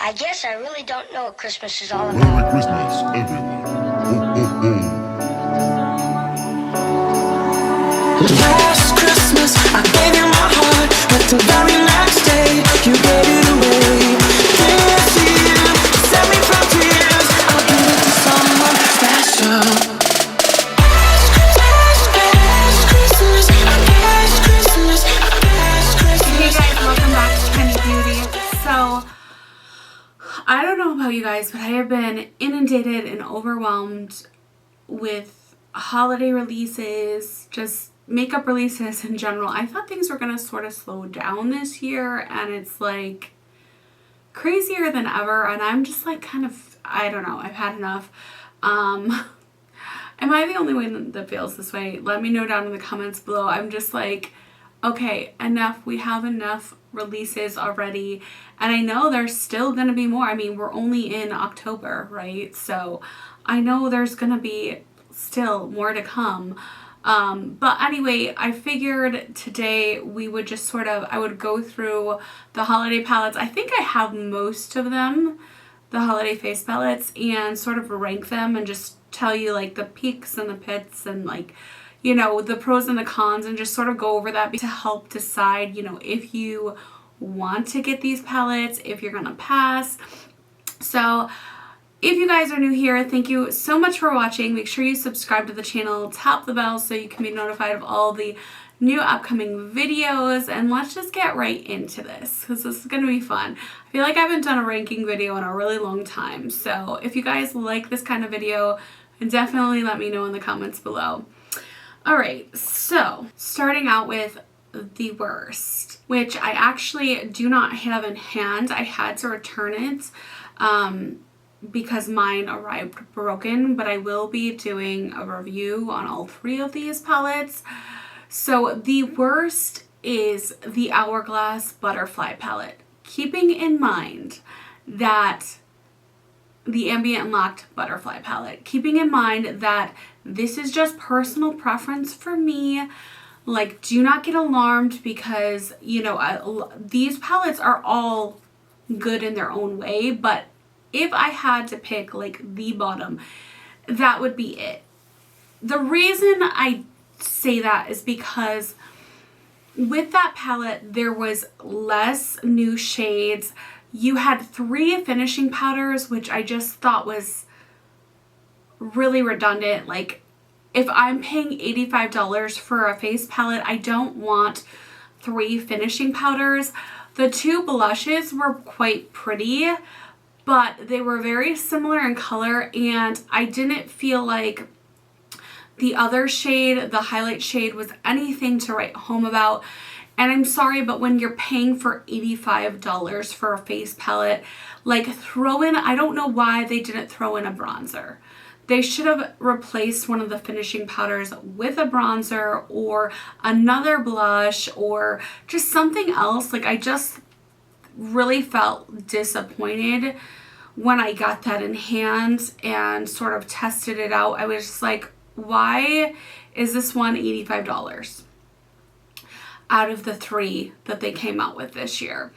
I guess I really don't know what Christmas is all about. Merry Christmas, everyone. Ho, ho, ho. Last Christmas, I gave you my heart, but the very next day, you gave it away. This year, set me from tears, I'll give it to someone special. Hey guys, welcome back to Kendi Beauty. So, I don't know about you guys, but I have been inundated and overwhelmed with holiday releases, just makeup releases in general. I thought things were going to sort of slow down this year, and it's like crazier than ever, and I'm just like kind of, I don't know, I've had enough. Am I the only one that feels this way? Let me know down in the comments below. I'm just like, okay, enough. We have enough releases already, and I know there's still going to be more. I mean, we're only in October, right? So I know there's going to be still more to come. But anyway, I figured today we would just sort of, I would go through the holiday palettes. I think I have most of them, the holiday face palettes, and sort of rank them and just tell you like the peaks and the pits and like, you know, the pros and the cons, and just sort of go over that to help decide, you know, if you want to get these palettes, if you're gonna pass. So if you guys are new here, thank you so much for watching. Make sure you subscribe to the channel, tap the bell so you can be notified of all the new upcoming videos, and let's just get right into this because this is going to be fun. I feel like I haven't done a ranking video in a really long time, so if you guys like this kind of video, definitely let me know in the comments below. Alright, so starting out with the worst, which I actually do not have in hand. I had to return it because mine arrived broken, but I will be doing a review on all three of these palettes. So the worst is the Hourglass Butterfly palette. Keeping in mind that the Ambient Locked Butterfly palette. Keeping in mind that this is just personal preference for me. Like, do not get alarmed because, you know, these palettes are all good in their own way, but if I had to pick like the bottom, that would be it. The reason I say that is because with that palette, there was less new shades. You had 3 finishing powders, which I just thought was really redundant. Like, if I'm paying $85 for a face palette, I don't want 3 finishing powders. The 2 blushes were quite pretty, but they were very similar in color, and I didn't feel like the other shade, the highlight shade, was anything to write home about. And I'm sorry, but when you're paying for $85 for a face palette, like, throw in, I don't know why they didn't throw in a bronzer. They should have replaced one of the finishing powders with a bronzer or another blush or just something else. Like, I just really felt disappointed when I got that in hand and sort of tested it out. I was just like, why is this one $85 out of the 3 that they came out with this year?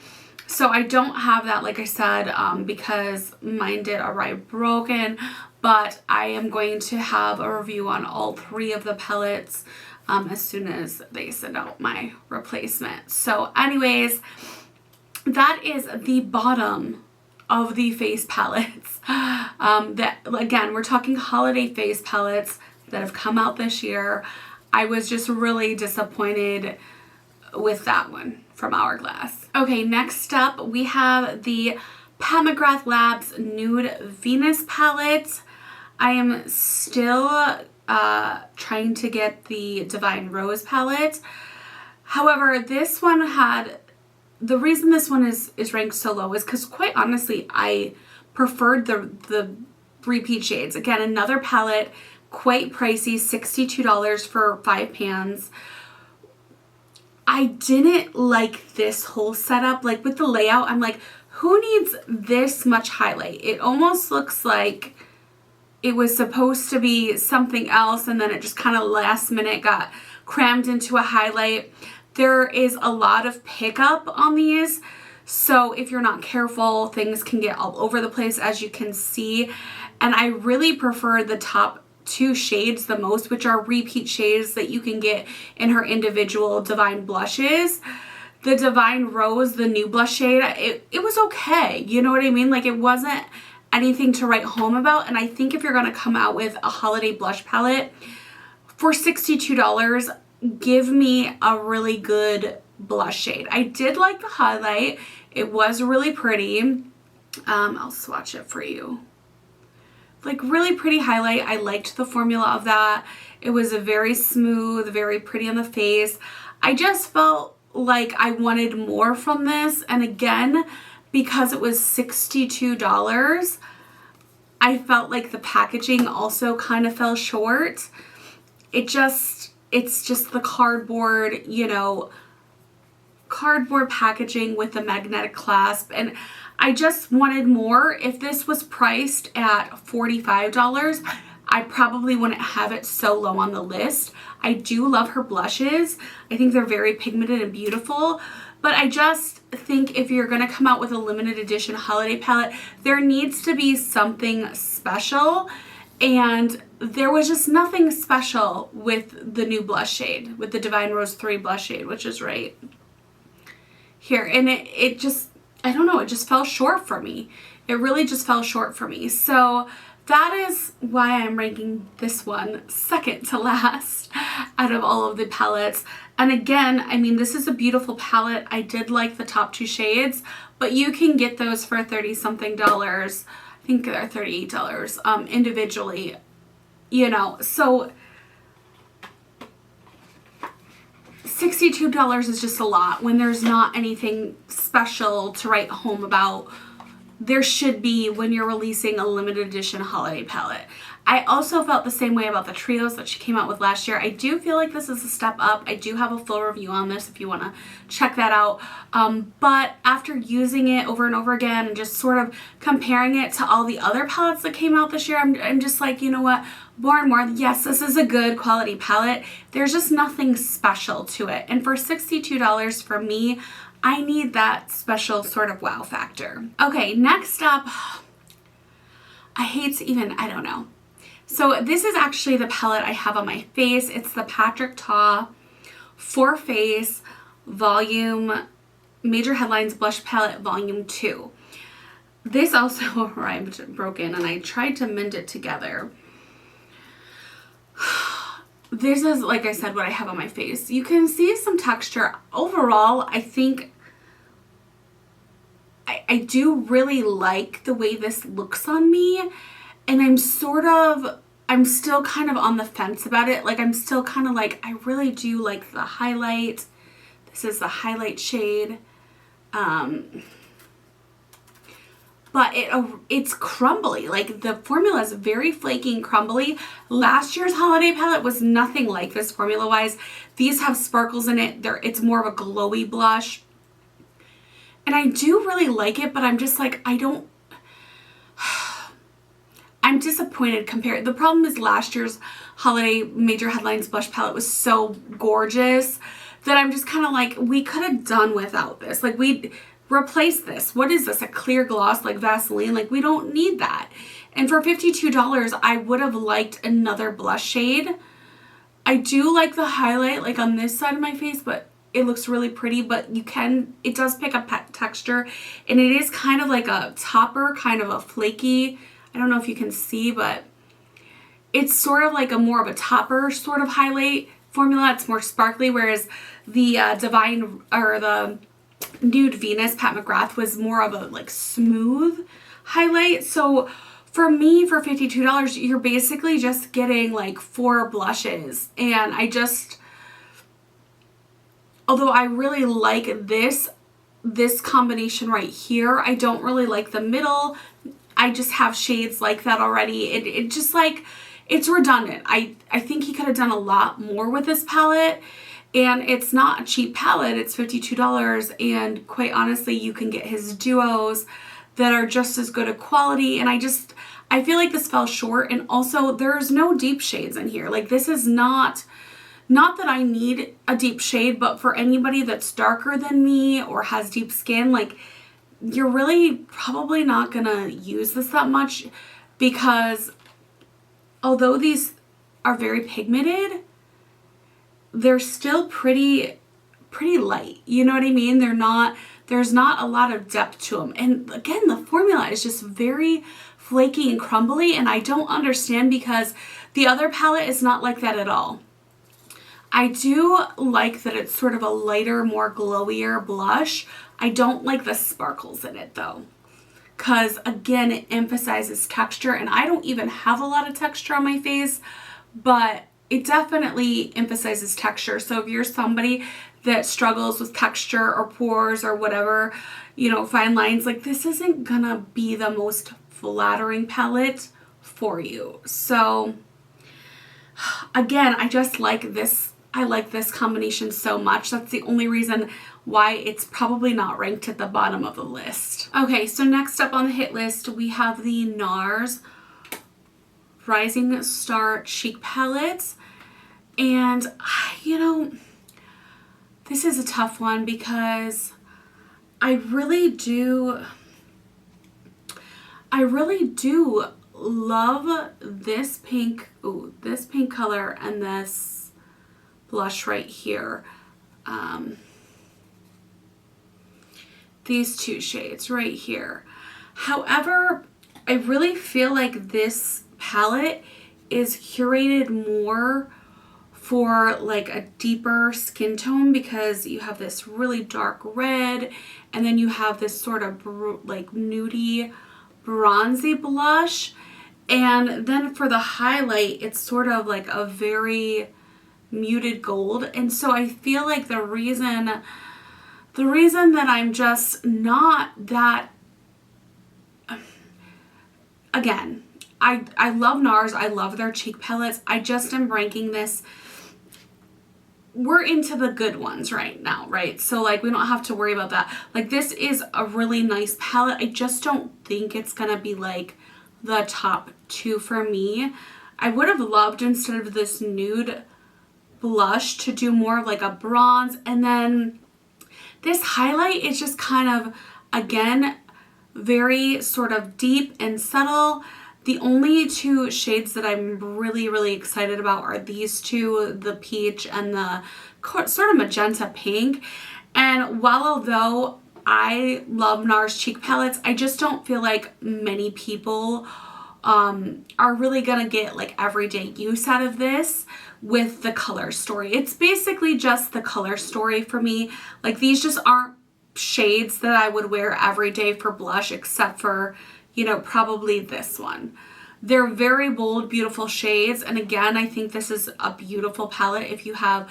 So I don't have that, like I said, because mine did arrive broken, but I am going to have a review on all 3 of the palettes as soon as they send out my replacement. So anyways, that is the bottom of the face palettes. That, again, we're talking holiday face palettes that have come out this year. I was just really disappointed with that one from Hourglass. Okay, next up we have the McGrath Labs Nude Venus palette. I am still trying to get the Divine Rose palette. However, this one had, the reason this one is ranked so low is because, quite honestly, I preferred the repeat shades. Again, another palette, quite pricey, $62 for 5 pans. I didn't like this whole setup. Like, with the layout, I'm like, who needs this much highlight? It almost looks like it was supposed to be something else, and then it just kind of last minute got crammed into a highlight. There is a lot of pickup on these, So if you're not careful, things can get all over the place, as you can see. And I really prefer the top 2 shades the most, which are repeat shades that you can get in her individual Divine blushes. The Divine Rose, the new blush shade, it was okay. You know what I mean? Like, it wasn't anything to write home about. And I think if you're going to come out with a holiday blush palette for $62, give me a really good blush shade. I did like the highlight. It was really pretty. I'll swatch it for you. Like, really pretty highlight. I liked the formula of that. It was a very smooth, very pretty on the face. I just felt like I wanted more from this, and again, because it was $62, I felt like the packaging also kind of fell short. It's just the cardboard, you know, cardboard packaging with the magnetic clasp, and I just wanted more. If this was priced at $45, I probably wouldn't have it so low on the list. I do love her blushes. I think they're very pigmented and beautiful, but I just think if you're gonna come out with a limited edition holiday palette, there needs to be something special, and there was just nothing special with the new blush shade, with the Divine Rose 3 blush shade, which is right here. And it just, I don't know, it just fell short for me. It really just fell short for me. So that is why I'm ranking this one second to last out of all of the palettes. And again, I mean, this is a beautiful palette. I did like the top 2 shades, but you can get those for $30-something. I think they're $38 individually, you know. So $62 is just a lot when there's not anything special to write home about. There should be when you're releasing a limited edition holiday palette. I also felt the same way about the trios that she came out with last year. I do feel like this is a step up. I do have a full review on this if you want to check that out. But after using it over and over again and just sort of comparing it to all the other palettes that came out this year, I'm just like, you know what? More and more, yes, this is a good quality palette. There's just nothing special to it. And for $62 for me, I need that special sort of wow factor. Okay, next up, I hate to even, I don't know. So this is actually the palette I have on my face. It's the Patrick Ta 4 Face Volume Major Headlines Blush Palette Volume 2. This also arrived broken, and I tried to mend it together. This is, like I said, what I have on my face. You can see some texture. Overall, I think I do really like the way this looks on me, and I'm still kind of on the fence about it. Like, I'm still kind of like, I really do like the highlight. This is the highlight shade. But it's crumbly. Like, the formula is very flaky and crumbly. Last year's holiday palette was nothing like this formula wise. These have sparkles in it. It's more of a glowy blush. And I do really like it, but I'm just like, I'm disappointed compared. The problem is last year's holiday Major Headlines blush palette was so gorgeous that I'm just kind of like, we could have done without this. Like, we replace this. What is this? A clear gloss like Vaseline? Like, we don't need that. And for $52, I would have liked another blush shade. I do like the highlight like on this side of my face, but it looks really pretty. But it does pick up texture, and it is kind of like a topper, kind of a flaky, I don't know if you can see, but it's sort of like a more of a topper sort of highlight formula. It's more sparkly, whereas the Divine, or the Nude Venus Pat McGrath was more of a like smooth highlight. So for me, for $52, you're basically just getting like 4 blushes. And although I really like this combination right here, I don't really like the middle. I just have shades like that already. It just like, it's redundant. I think he could have done a lot more with this palette. And it's not a cheap palette. It's $52. And quite honestly, you can get his duos that are just as good a quality. And I feel like this fell short. And also, there's no deep shades in here. Like, this is not that I need a deep shade, but for anybody that's darker than me or has deep skin, like, you're really probably not gonna use this that much, because although these are very pigmented, they're still pretty light. You know what I mean? There's not a lot of depth to them. And again, the formula is just very flaky and crumbly, and I don't understand, because the other palette is not like that at all. I do like that it's sort of a lighter, more glowier blush. I don't like the sparkles in it though, because again, it emphasizes texture, and I don't even have a lot of texture on my face, but it definitely emphasizes texture. So if you're somebody that struggles with texture or pores or whatever, you know, fine lines, like this isn't gonna be the most flattering palette for you. So again, I just like this. I like this combination so much. That's the only reason why it's probably not ranked at the bottom of the list. Okay, so next up on the hit list, we have the Nars Rising Star Cheek Palette. And, you know, this is a tough one, because I really do love this pink, this pink color and this blush right here. These two shades right here. However, I really feel like this palette is curated more for like a deeper skin tone, because you have this really dark red, and then you have this sort of like nudie bronzy blush, and then for the highlight it's sort of like a very muted gold. And so I feel like the reason that I'm just not that, again, I love Nars, I love their cheek palettes, I just am ranking this, we're into the good ones right now, right? So like we don't have to worry about that. Like this is a really nice palette. I just don't think it's gonna be like the top two for me. I would have loved, instead of this nude blush, to do more of like a bronze, and then this highlight is just kind of, again, very sort of deep and subtle. The only two shades that I'm really excited about are these two, the peach and the sort of magenta pink. And while although I love Nars cheek palettes, I just don't feel like many people are really gonna get like everyday use out of this with the color story. It's basically just the color story for me. Like these just aren't shades that I would wear every day for blush, except for, you know, probably this one. They're very bold, beautiful shades. And again, I think this is a beautiful palette if you have,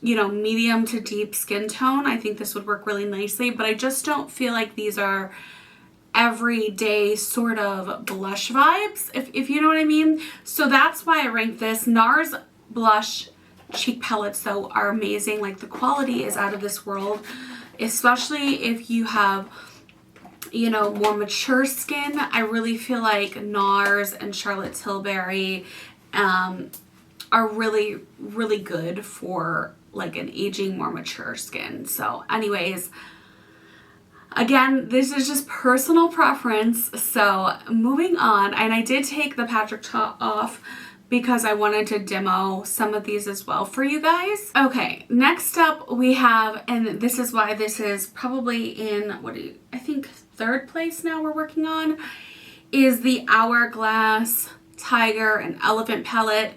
you know, medium to deep skin tone. I think this would work really nicely, but I just don't feel like these are everyday sort of blush vibes, if you know what I mean. So that's why I rank this. Nars blush cheek palettes though are amazing. Like the quality is out of this world, especially if you have, you know, more mature skin. I really feel like Nars and Charlotte Tilbury are really good for like an aging, more mature skin. So anyways, again, this is just personal preference. So moving on, and I did take the Patrick Ta off because I wanted to demo some of these as well for you guys. Okay, next up we have, and this is why this is probably in, I think third place now we're working on, is the Hourglass Tiger and Elephant palette.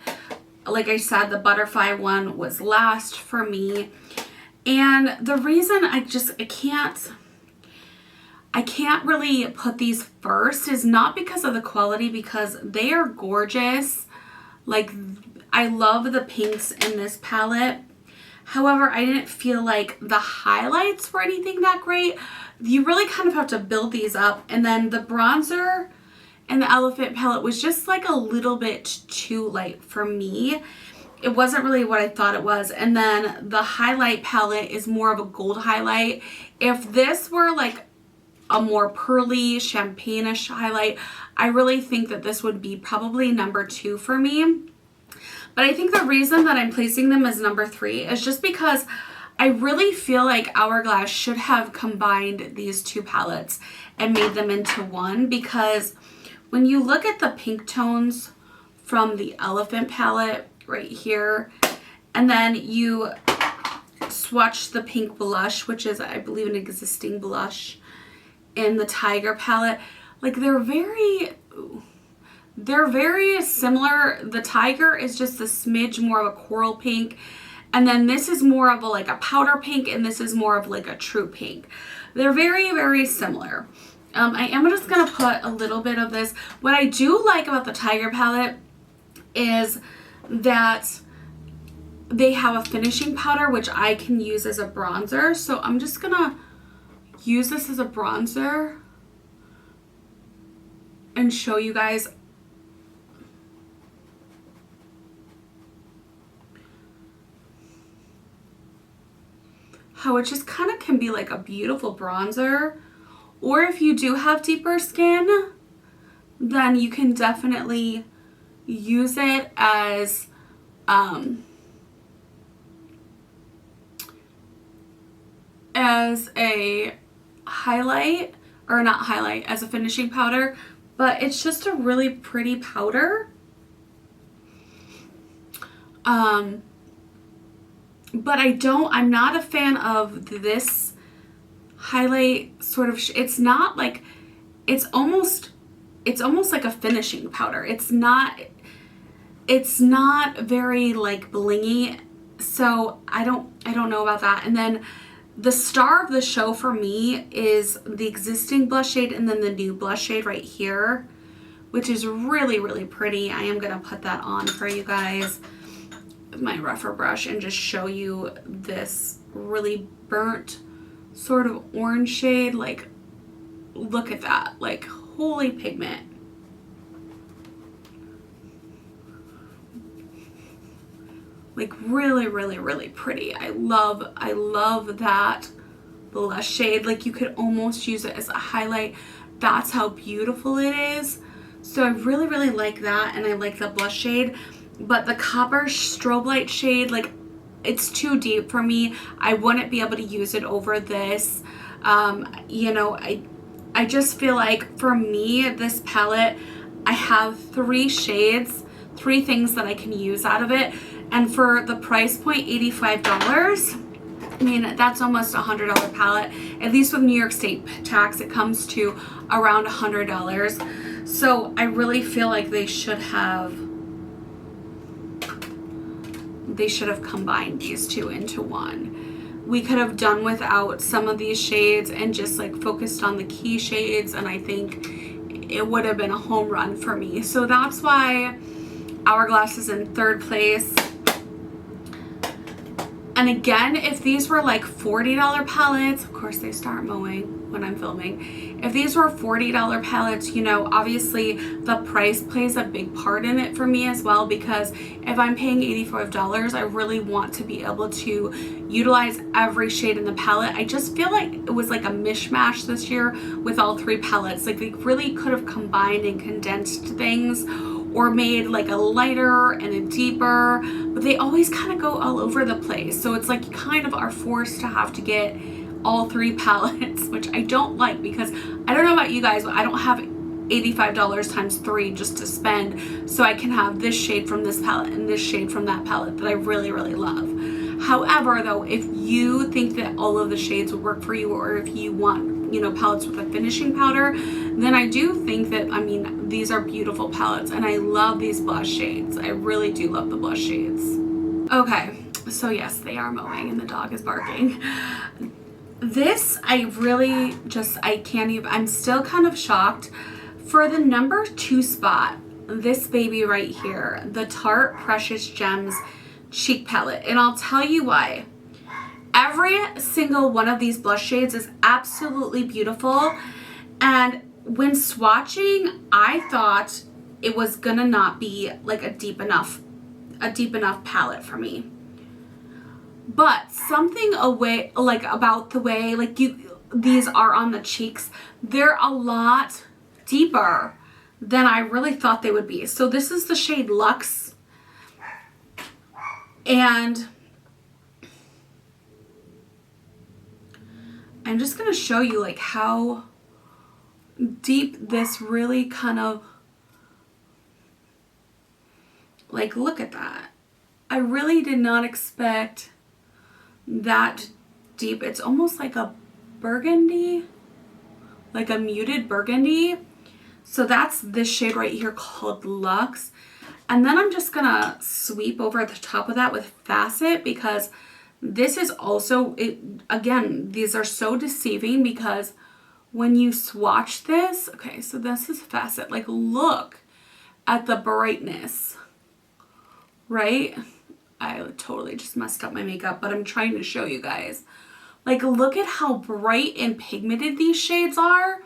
Like I said, the butterfly one was last for me. And the reason I can't really put these first is not because of the quality, because they are gorgeous. Like, I love the pinks in this palette. However, I didn't feel like the highlights were anything that great. You really kind of have to build these up. And then the bronzer and the Elephant palette was just like a little bit too light for me. It wasn't really what I thought it was. And then the highlight palette is more of a gold highlight. If this were like a more pearly champagne-ish highlight, I really think that this would be probably number 2 for me. But I think the reason that I'm placing them as number 3 is just because I really feel like Hourglass should have combined these two palettes and made them into one, because when you look at the pink tones from the Elephant palette right here, and then you swatch the pink blush, which is, I believe, an existing blush in the Tiger palette, like they're very similar. The Tiger is just a smidge more of a coral pink, and then this is more of a like a powder pink, and this is more of like a true pink. They're very, very similar. I am just gonna put a little bit of this. What I do like about the Tiger palette is that they have a finishing powder, which I can use as a bronzer. So I'm just gonna use this as a bronzer and show you guys how it just kind of can be like a beautiful bronzer. Or if you do have deeper skin, then you can definitely use it as a highlight, or not highlight, as a finishing powder. But it's just a really pretty powder. But I'm not a fan of this highlight sort of, it's not like, it's almost like a finishing powder. It's not very like blingy. So I don't know about that. And then the star of the show for me is the existing blush shade and then the new blush shade right here, which is really, really pretty. I am gonna put that on for you guys with my rougher brush and just show you this really burnt sort of orange shade. Like, look at that, like, holy pigment. Like, really, really, really pretty. I love that blush shade. Like, you could almost use it as a highlight. That's how beautiful it is. So I really, really like that, and I like the blush shade. But the Copper Strobe Light shade, like, it's too deep for me. I wouldn't be able to use it over this. You know, I just feel like for me, this palette, I have 3 shades, 3 things that I can use out of it. And for the price point, $85, I mean, that's almost a $100 palette. At least with New York State tax, it comes to around $100. So I really feel like they should have combined these two into one. We could have done without some of these shades and just like focused on the key shades, and I think it would have been a home run for me. So that's why Hourglass is in 3rd place. And again, if these were like $40 palettes, of course they start mowing when I'm filming. If these were $40 palettes, you know, obviously the price plays a big part in it for me as well, because if I'm paying $85, I really want to be able to utilize every shade in the palette. I just feel like it was like a mishmash this year with all 3 palettes. Like, they really could have combined and condensed things, or made like a lighter and a deeper, but they always kind of go all over the place. So it's like you kind of are forced to have to get all 3 palettes, which I don't like, because I don't know about you guys, but I don't have $85 times 3 just to spend so I can have this shade from this palette and this shade from that palette that I really, really love. However, though, if you think that all of the shades would work for you, or if you want, you know, palettes with a finishing powder, then I do think that, I mean, these are beautiful palettes, and I love these blush shades. I really do love the blush shades. Okay, so yes, they are mowing and the dog is barking. This, I really just, I can't even, I'm still kind of shocked. For the number 2 spot, this baby right here, the Tarte Precious Gems Cheek Palette, and I'll tell you why. Every single one of these blush shades is absolutely beautiful, and when swatching, I thought it was gonna not be like a deep enough palette for me. But something about the way like these are on the cheeks, they're a lot deeper than I really thought they would be. So this is the shade Luxe, and I'm just going to show you like how deep this really kind of, like, look at that. I really did not expect that deep. It's almost like a burgundy, like a muted burgundy. So that's this shade right here called Luxe. And then I'm just gonna sweep over the top of that with Facet, because this is also, again, these are so deceiving because when you swatch this, okay, so this is Facet, like look at the brightness, right? I totally just messed up my makeup, but I'm trying to show you guys. Like, look at how bright and pigmented these shades are.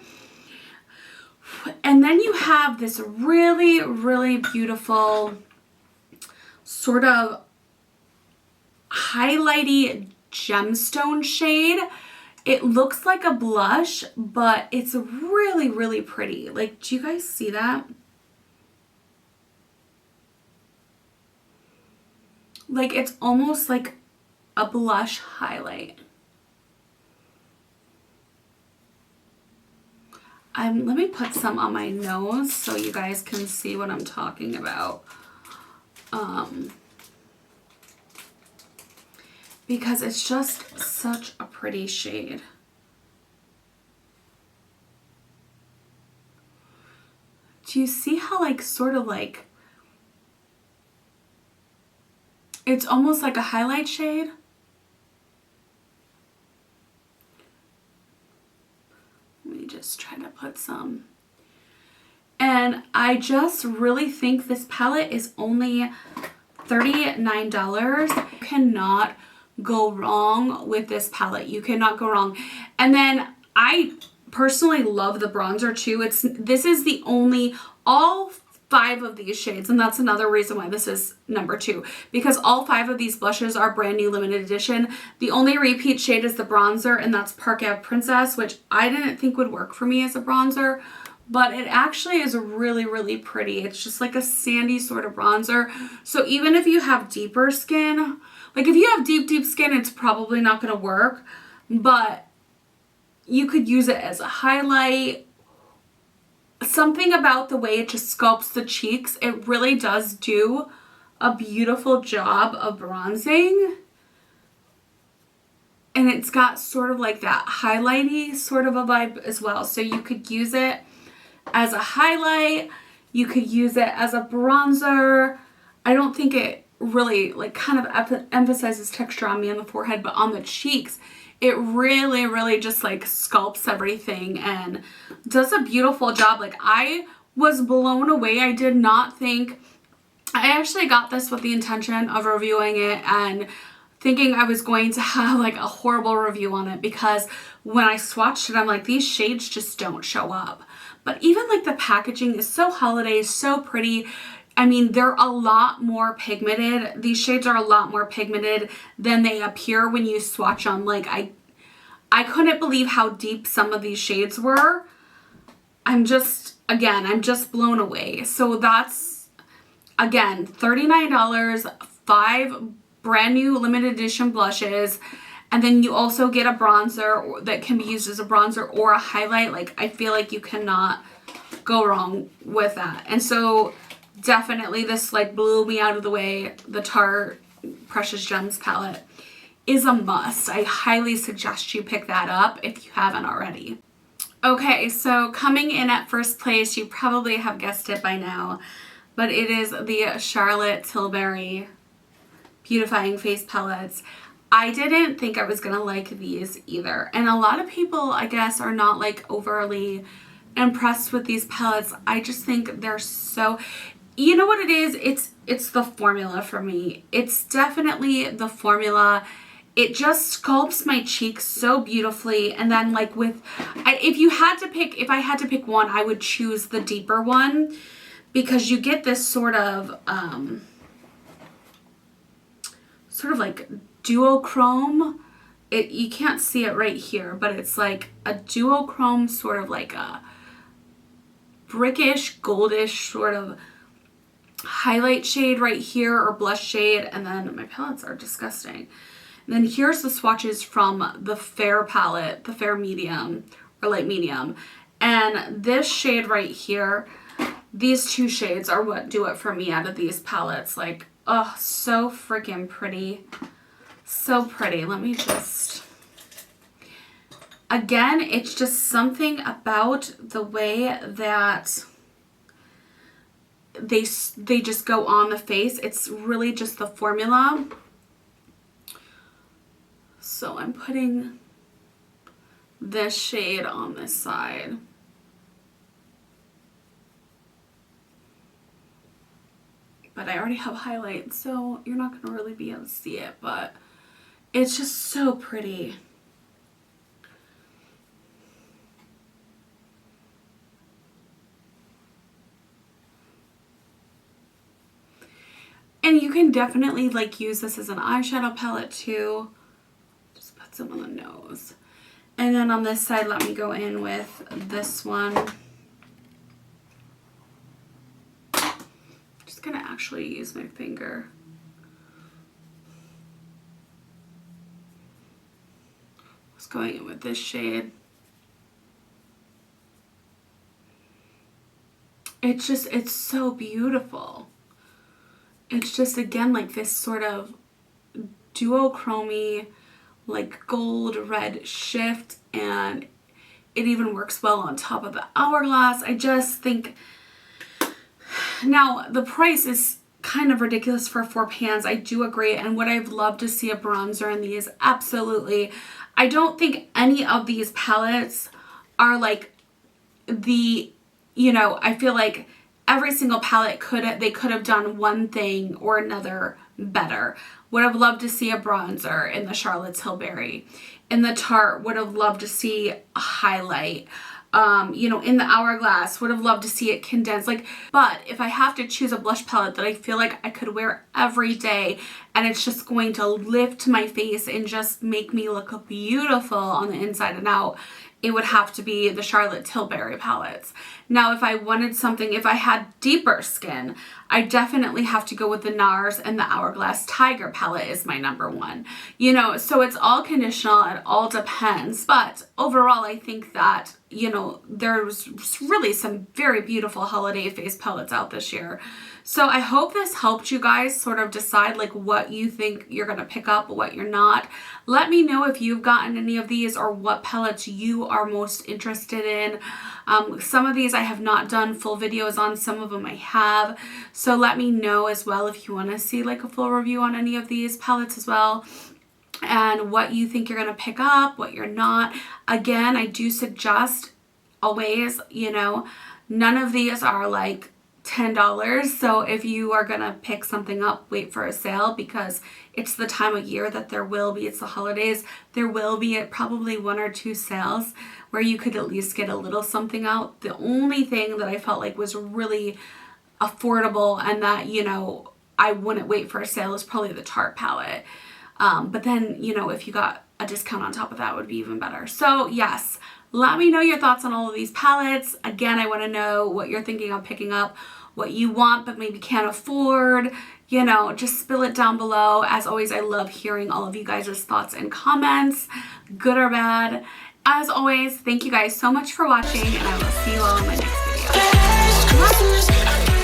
And then you have this really, really beautiful sort of highlighty gemstone shade. It looks like a blush, but it's really, really pretty. Like, do you guys see that? Like, it's almost like a blush highlight. Let me put some on my nose so you guys can see what I'm talking about. Because it's just such a pretty shade. Do you see how, like, sort of like, it's almost like a highlight shade? Let me just try to put some. And I just really think this palette is only $39. You cannot go wrong with this palette. You cannot go wrong. And then I personally love the bronzer too. This is the only, all 5 of these shades, and that's another reason why this is number 2, because all 5 of these blushes are brand new limited edition. The only repeat shade is the bronzer, and that's Park Ave Princess, which I didn't think would work for me as a bronzer, but it actually is really, really pretty. It's just like a sandy sort of bronzer. So even if you have deeper skin, like if you have deep skin, it's probably not going to work, but you could use it as a highlight. Something about the way it just sculpts the cheeks, it really does do a beautiful job of bronzing. And it's got sort of like that highlighty sort of a vibe as well. So you could use it as a highlight. You could use it as a bronzer. I don't think it really like kind of emphasizes texture on me on the forehead, but on the cheeks, it really, really just like sculpts everything and does a beautiful job. Like, I was blown away. I did not think, I actually got this with the intention of reviewing it and thinking I was going to have like a horrible review on it, because when I swatched it, I'm like, these shades just don't show up. But even like the packaging is so holiday, so pretty. I mean, they're a lot more pigmented. These shades are a lot more pigmented than they appear when you swatch them. Like, I couldn't believe how deep some of these shades were. I'm just blown away. So that's, again, $39, 5 brand new limited edition blushes. And then you also get a bronzer that can be used as a bronzer or a highlight. Like, I feel like you cannot go wrong with that. And so definitely this like blew me out of the way. The Tarte Precious Gems palette is a must. I highly suggest you pick that up if you haven't already. Okay, so coming in at first place, you probably have guessed it by now, but it is the Charlotte Tilbury Beautifying Face Palettes. I didn't think I was gonna like these either, and a lot of people, I guess, are not like overly impressed with these palettes. I just think they're so, you know what it is? It's the formula for me. It's definitely the formula. It just sculpts my cheeks so beautifully. And then like with, if I had to pick one, I would choose the deeper one, because you get this sort of like duochrome. You can't see it right here, but it's like a duochrome, sort of like a brickish, goldish sort of highlight shade right here, or blush shade. And then my palettes are disgusting. And then here's the swatches from the Fair palette, the Fair medium or light medium. And this shade right here, these two shades are what do it for me out of these palettes. Like, oh, so freaking pretty. So pretty. Let me just... Again, it's just something about the way that they just go on the face. It's really just the formula. So I'm putting this shade on this side. But I already have highlight, so you're not going to really be able to see it, but it's just so pretty. And you can definitely like use this as an eyeshadow palette too. Just put some on the nose. And then on this side, let me go in with this one. Just gonna actually use my finger. Just going in with this shade. It's so beautiful. It's just, again, like this sort of duochrome, like gold red shift, and it even works well on top of the Hourglass. I just think, now the price is kind of ridiculous for 4 pans. I do agree, and would I love to see a bronzer in these? Absolutely. I don't think any of these palettes are like the, you know, I feel like every single palette they could have done one thing or another better. Would have loved to see a bronzer in the Charlotte's Tilbury. In the Tarte, would have loved to see a highlight. You know, in the Hourglass, would have loved to see it condensed. Like, but if I have to choose a blush palette that I feel like I could wear every day and it's just going to lift my face and just make me look beautiful on the inside and out, it would have to be the Charlotte Tilbury palettes. Now, if I wanted something, if I had deeper skin, I definitely have to go with the Nars, and the Hourglass Tiger palette is my #1. You know, so it's all conditional, it all depends. But overall, I think that, you know, there's really some very beautiful holiday face palettes out this year. So I hope this helped you guys sort of decide like what you think you're going to pick up, what you're not. Let me know if you've gotten any of these or what palettes you are most interested in. Some of these I have not done full videos on, some of them I have. So let me know as well if you want to see like a full review on any of these palettes as well. And what you think you're going to pick up, what you're not. Again, I do suggest always, you know, none of these are like $10. So if you are gonna pick something up, wait for a sale, because it's the time of year that there will be, it's the holidays, there will be probably 1 or 2 sales where you could at least get a little something out. The only thing that I felt like was really affordable and that, you know, I wouldn't wait for a sale is probably the Tarte palette. But then, you know, if you got a discount on top of that, would be even better. So yes, let me know your thoughts on all of these palettes. Again, I want to know what you're thinking of picking up, what you want but maybe can't afford. You know, just spill it down below. As always, I love hearing all of you guys' thoughts and comments, good or bad. As always, thank you guys so much for watching, and I will see you all in my next video. Bye.